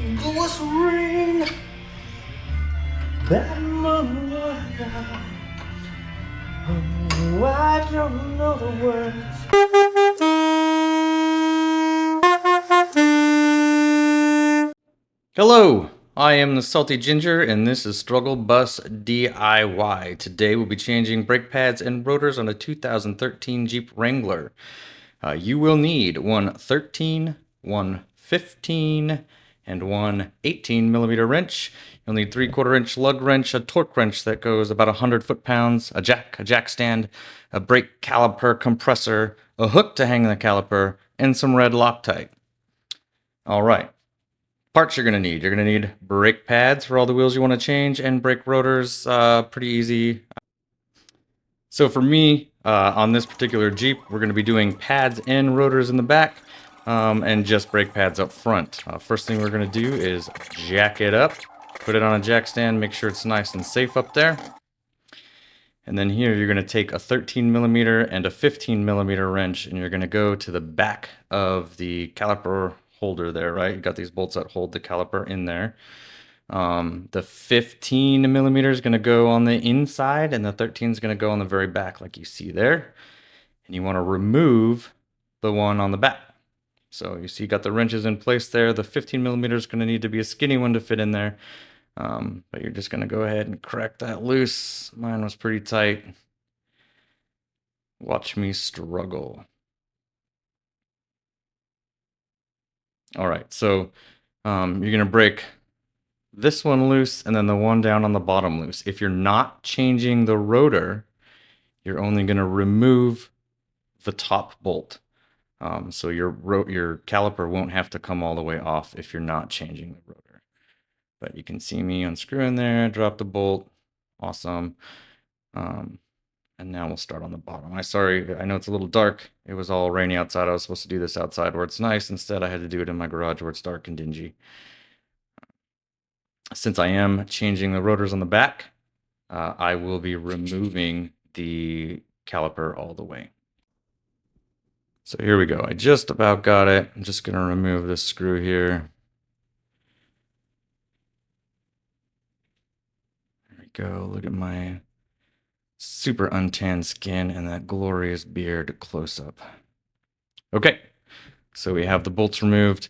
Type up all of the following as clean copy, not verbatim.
Glycerine, that mother. Oh, I don't know the words. Hello, I am the Salty Ginger, and this is Struggle Bus DIY. Today we'll be changing brake pads and rotors on a 2013 Jeep Wrangler. You will need one 13, one 15, and one 18 millimeter wrench. You'll need 3/4 inch lug wrench, a torque wrench that goes about 100 foot-pounds, a jack stand, a brake caliper compressor, a hook to hang the caliper, and some red Loctite. All right. Parts you're going to need. You're going to need brake pads for all the wheels you want to change, and brake rotors, pretty easy. So for me, on this particular Jeep, we're going to be doing pads and rotors in the back, and just brake pads up front. First thing we're going to do is jack it up, put it on a jack stand, make sure it's nice and safe up there. And then here you're going to take a 13 millimeter and a 15 millimeter wrench, and you're going to go to the back of the caliper holder there, right? You got these bolts that hold the caliper in there. The 15 millimeter is going to go on the inside, and the 13 is going to go on the very back, like you see there. And you want to remove the one on the back. So you see, you got the wrenches in place there. The 15 millimeter is going to need to be a skinny one to fit in there. But you're just going to go ahead and crack that loose. Mine was pretty tight. Watch me struggle. All right, so you're going to break this one loose and then the one down on the bottom loose. If you're not changing the rotor, you're only going to remove the top bolt. So your caliper won't have to come all the way off if you're not changing the rotor. But you can see me unscrewing there, drop the bolt. Awesome. And now we'll start on the bottom. I know it's a little dark. It was all rainy outside. I was supposed to do this outside where it's nice. Instead, I had to do it in my garage where it's dark and dingy. Since I am changing the rotors on the back, I will be removing the caliper all the way. So here we go. I just about got it. I'm just going to remove this screw here. There we go. Look at my super untanned skin and that glorious beard close up. Okay, so we have the bolts removed.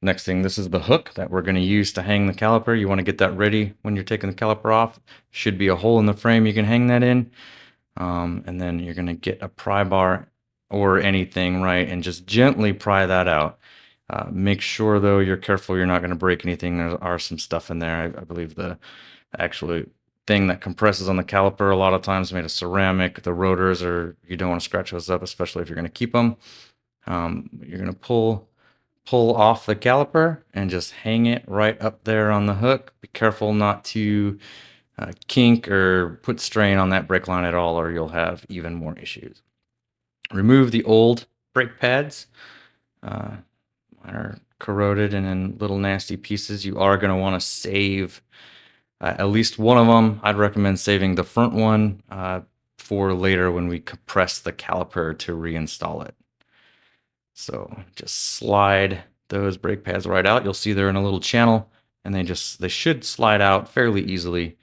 Next thing, this is the hook that we're going to use to hang the caliper. You want to get that ready when you're taking the caliper off. Should be a hole in the frame you can hang that in. And then you're going to get a pry bar or anything, right, and just gently pry that out. Make sure, though, you're careful you're not going to break anything. There are some stuff in there. I believe the actual thing that compresses on the caliper a lot of times made of ceramic. The rotors you don't want to scratch those up, especially if you're going to keep them. You're going to pull off the caliper and just hang it right up there on the hook. Be careful not to kink or put strain on that brake line at all, or you'll have even more issues. Remove the old brake pads. Mine are corroded and in little nasty pieces. You are going to want to save at least one of them. I'd recommend saving the front one for later when we compress the caliper to reinstall it. So just slide those brake pads right out. You'll see they're in a little channel, and they should slide out fairly easily,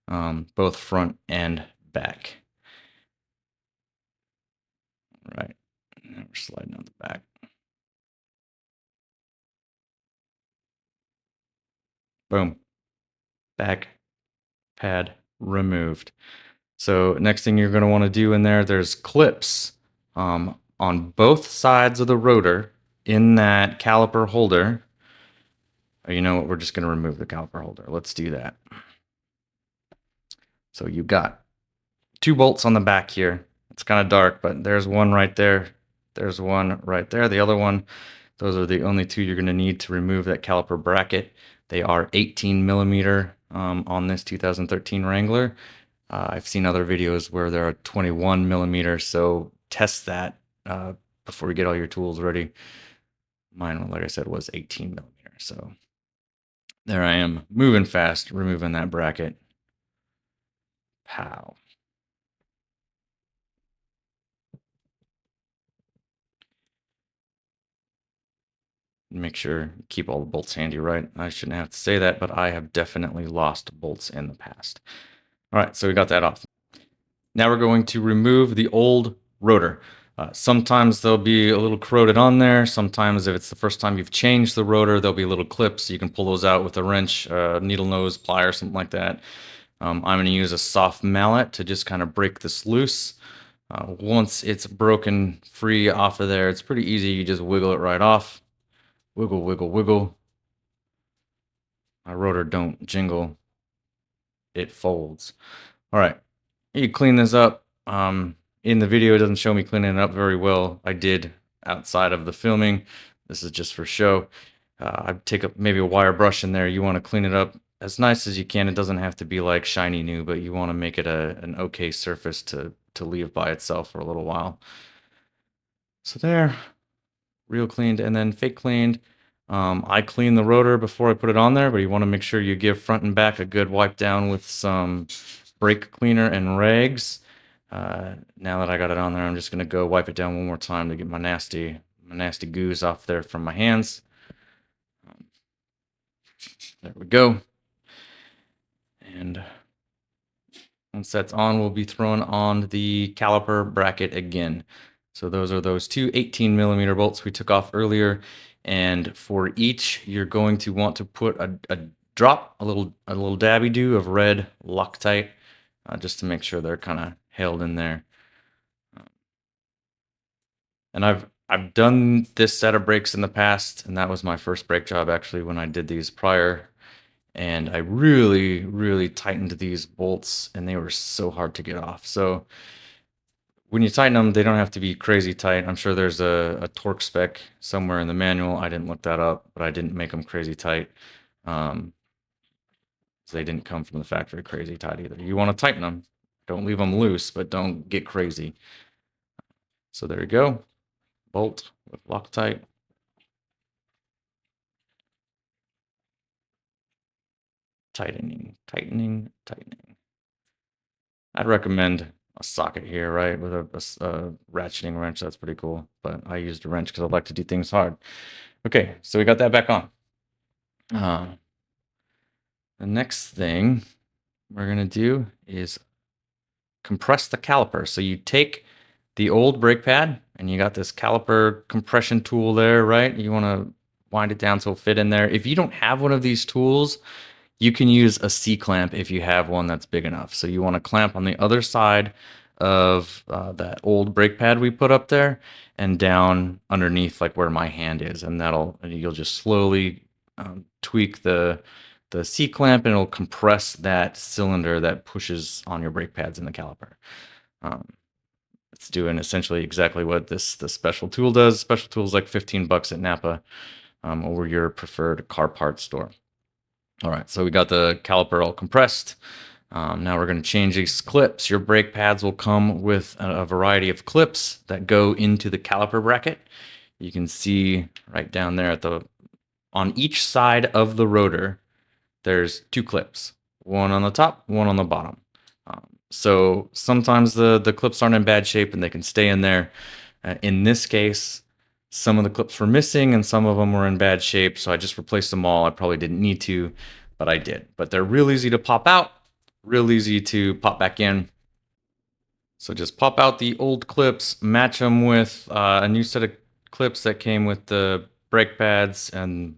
both front and back. All right, now we're sliding on the back. Boom. Back pad removed. So next thing you're going to want to do in there's clips on both sides of the rotor in that caliper holder. You know what? We're just going to remove the caliper holder. Let's do that. So you've got 2 bolts on the back here. It's kind of dark, but there's one right there. There's one right there. The other one, those are the only 2 you're going to need to remove that caliper bracket. They are 18 millimeter on this 2013 Wrangler. I've seen other videos where there are 21 millimeter, so test that before you get all your tools ready. Mine, like I said, was 18 millimeter. So there I am, moving fast, removing that bracket. Pow. Make sure you keep all the bolts handy, right? I shouldn't have to say that, but I have definitely lost bolts in the past. All right, so we got that off. Now we're going to remove the old rotor. Sometimes they'll be a little corroded on there. Sometimes if it's the first time you've changed the rotor, there'll be little clips. You can pull those out with a wrench, needle nose plier, something like that. I'm going to use a soft mallet to just kind of break this loose. Once it's broken free off of there, it's pretty easy. You just wiggle it right off. Wiggle, wiggle, wiggle. My rotor don't jingle. It folds. All right. You clean this up. In the video, it doesn't show me cleaning it up very well. I did outside of the filming. This is just for show. I take up maybe a wire brush in there. You want to clean it up as nice as you can. It doesn't have to be like shiny new, but you want to make it an okay surface to leave by itself for a little while. So there, real cleaned and then fake cleaned. I clean the rotor before I put it on there, but you want to make sure you give front and back a good wipe down with some brake cleaner and rags. Now that I got it on there, I'm just gonna go wipe it down one more time to get my nasty goos off there from my hands. There we go. And once that's on, we'll be throwing on the caliper bracket again. So those are those two 18mm bolts we took off earlier. And for each, you're going to want to put a drop, a little dabby do of red Loctite, just to make sure they're kind of held in there. And I've done this set of brakes in the past, and that was my first brake job actually when I did these prior. And I really tightened these bolts, and they were so hard to get off. So when you tighten them, they don't have to be crazy tight. I'm sure there's a torque spec somewhere in the manual. I didn't look that up, but I didn't make them crazy tight. So they didn't come from the factory crazy tight either. You want to tighten them. Don't leave them loose, but don't get crazy. So there you go. Bolt with Loctite. Tightening. I'd recommend a socket here, right? With a ratcheting wrench. That's pretty cool. But I used a wrench because I like to do things hard. Okay, so we got that back on. The next thing we're going to do is compress the caliper. So you take the old brake pad and you got this caliper compression tool there, right? You want to wind it down so it'll fit in there. If you don't have one of these tools, you can use a C-clamp if you have one that's big enough. So you want to clamp on the other side of that old brake pad we put up there and down underneath like where my hand is, and you'll just slowly tweak the C-clamp and it'll compress that cylinder that pushes on your brake pads in the caliper. It's doing essentially exactly what the special tool does. Special tool is like $15 at Napa or your preferred car parts store. All right, so we got the caliper all compressed. Now we're going to change these clips. Your brake pads will come with a variety of clips that go into the caliper bracket. You can see right down there on each side of the rotor, there's two clips, one on the top, one on the bottom. So sometimes the clips aren't in bad shape and they can stay in there. In this case, some of the clips were missing and some of them were in bad shape, so I just replaced them all. I probably didn't need to, but I did. But they're real easy to pop out, real easy to pop back in. So just pop out the old clips, match them with a new set of clips that came with the brake pads, and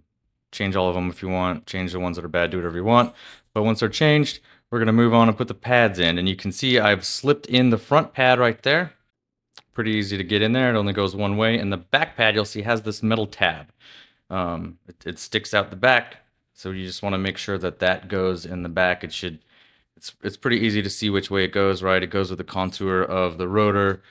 change all of them if you want. Change the ones that are bad, do whatever you want. But once they're changed, we're going to move on and put the pads in. And you can see I've slipped in the front pad right there. Pretty easy to get in there. It only goes one way. And the back pad, you'll see, has this metal tab. It sticks out the back, so you just want to make sure that that goes in the back. It's pretty easy to see which way it goes, right? It goes with the contour of the rotor,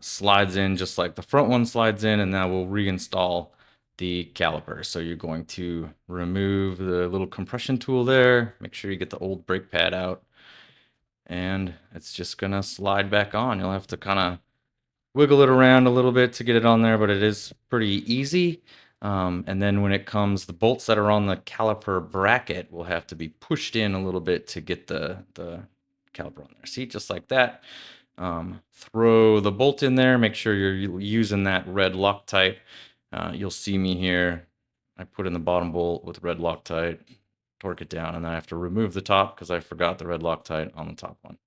slides in just like the front one slides in, and now we'll reinstall the caliper. So you're going to remove the little compression tool there, make sure you get the old brake pad out, and it's just gonna slide back on. You'll have to kind of wiggle it around a little bit to get it on there, but it is pretty easy. And then when it comes, the bolts that are on the caliper bracket will have to be pushed in a little bit to get the caliper on there. See, just like that. Throw the bolt in there. Make sure you're using that red Loctite. You'll see me here I put in the bottom bolt with red Loctite, torque it down, and then I have to remove the top because I forgot the red Loctite on the top one.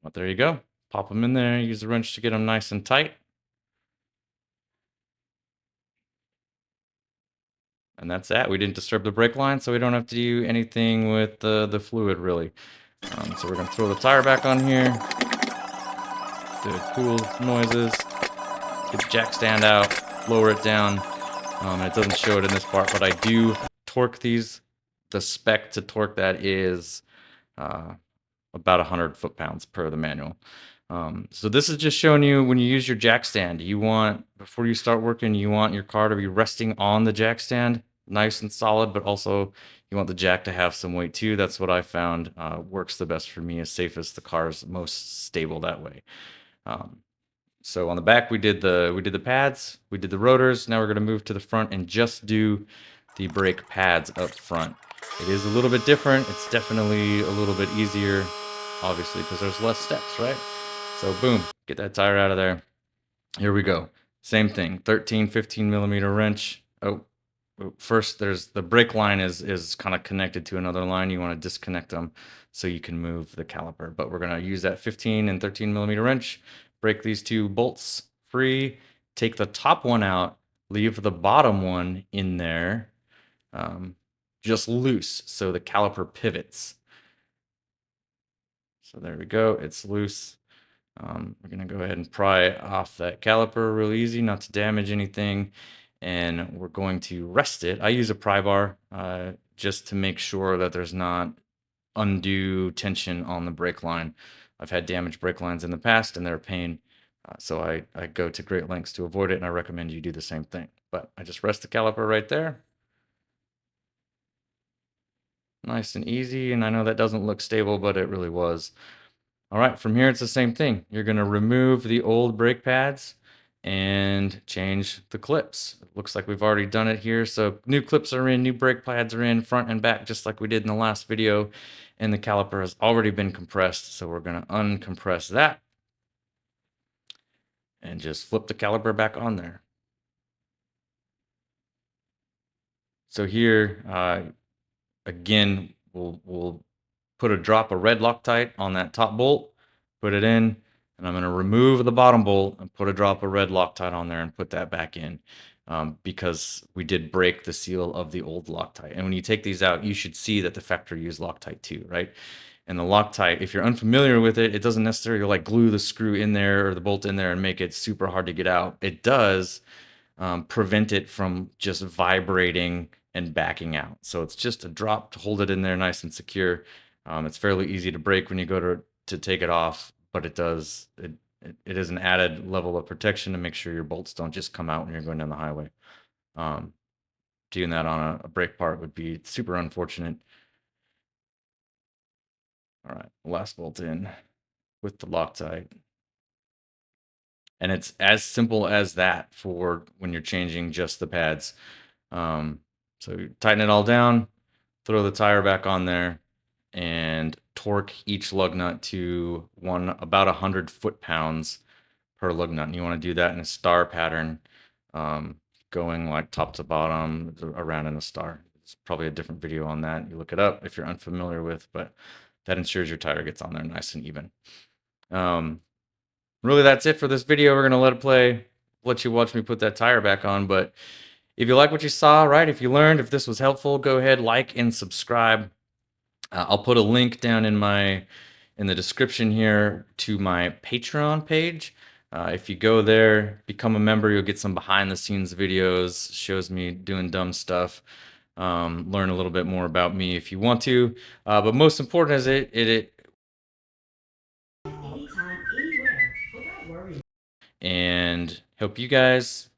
But there you go. Pop them in there, use the wrench to get them nice and tight. And that's that. We didn't disturb the brake line, so we don't have to do anything with the fluid, really. So we're going to throw the tire back on here. The cool noises. Get the jack stand out, lower it down. And it doesn't show it in this part, but I do torque these. The spec to torque that is about 100 foot-pounds per the manual. So this is just showing you when you use your jack stand, you want, before you start working, you want your car to be resting on the jack stand, nice and solid, but also you want the jack to have some weight too. That's what I found works the best for me, is safest. The car is most stable that way. So on the back, we did the pads, we did the rotors. Now we're going to move to the front and just do the brake pads up front. It is a little bit different. It's definitely a little bit easier, obviously, because there's less steps, right? So boom, get that tire out of there. Here we go. Same thing, 13, 15 millimeter wrench. Oh, first there's the brake line is kind of connected to another line. You want to disconnect them so you can move the caliper. But we're going to use that 15 and 13 millimeter wrench, break these two bolts free, take the top one out, leave the bottom one in there, just loose so the caliper pivots. So there we go, it's loose. We're going to go ahead and pry off that caliper real easy, not to damage anything. And we're going to rest it. I use a pry bar just to make sure that there's not undue tension on the brake line. I've had damaged brake lines in the past and they're a pain. So I go to great lengths to avoid it, and I recommend you do the same thing. But I just rest the caliper right there. Nice and easy, and I know that doesn't look stable, but it really was. All right, from here it's the same thing. You're going to remove the old brake pads and change the clips. It looks like we've already done it here. So new clips are in, new brake pads are in, front and back, just like we did in the last video. And the caliper has already been compressed, so we're going to uncompress that and just flip the caliper back on there. So here, again, we'll put a drop of red Loctite on that top bolt, put it in, and I'm going to remove the bottom bolt and put a drop of red Loctite on there and put that back in, because we did break the seal of the old Loctite. And when you take these out, you should see that the factory used Loctite too, right? And the Loctite, if you're unfamiliar with it, it doesn't necessarily like glue the screw in there or the bolt in there and make it super hard to get out. It does prevent it from just vibrating and backing out. So it's just a drop to hold it in there nice and secure. It's fairly easy to break when you go to take it off, but it is an added level of protection to make sure your bolts don't just come out when you're going down the highway. Doing that on a brake part would be super unfortunate. All right, last bolt in with the Loctite. And it's as simple as that for when you're changing just the pads. So you tighten it all down, throw the tire back on there, and torque each lug nut to about 100 foot-pounds per lug nut. And you want to do that in a star pattern, going like top to bottom around in a star. It's probably a different video on that. You look it up if you're unfamiliar with, but that ensures your tire gets on there nice and even. Really, that's it for this video. We're going to let it play, let you watch me put that tire back on. But if you like what you saw, right, if you learned, if this was helpful, go ahead, like and subscribe. I'll put a link down in the description here to my Patreon page. If you go there, become a member, you'll get some behind the scenes videos, shows me doing dumb stuff, learn a little bit more about me if you want to. But most important is it and help you guys,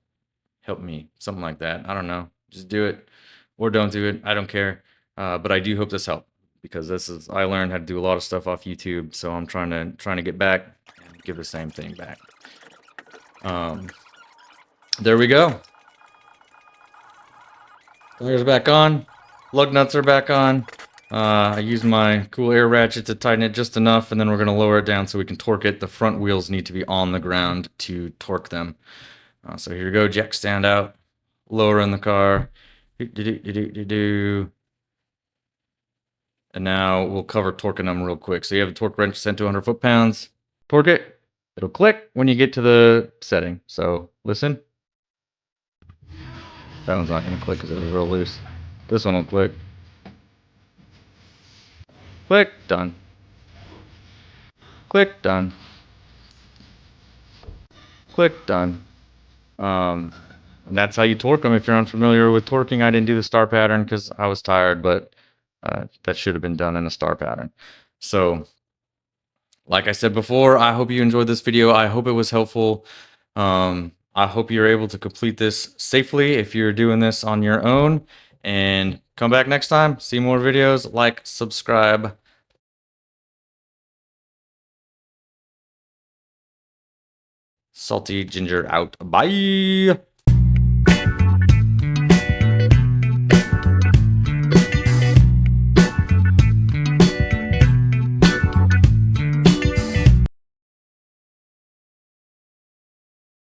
help me, something like that. I don't know. Just do it or don't do it. I don't care. But I do hope this helped, because I learned how to do a lot of stuff off YouTube, so I'm trying to get back and give the same thing back. There we go. Tires back on. Lug nuts are back on. I used my cool air ratchet to tighten it just enough, and then we're going to lower it down so we can torque it. The front wheels need to be on the ground to torque them. So here we go, jack stand out, lower in the car, And now we'll cover torquing them real quick. So you have a torque wrench set to 100 foot-pounds. Torque it. It'll click when you get to the setting. So listen. That one's not going to click because it was real loose. This one will click. Click. Done. Click. Done. Click. Done. And that's how you torque them if you're unfamiliar with torquing. I didn't do the star pattern because I was tired, but that should have been done in a star pattern. So like I said before, I hope you enjoyed this video. I hope it was helpful. I hope you're able to complete this safely if you're doing this on your own. And come back next time, see more videos, like, subscribe. Salty Ginger out. Bye.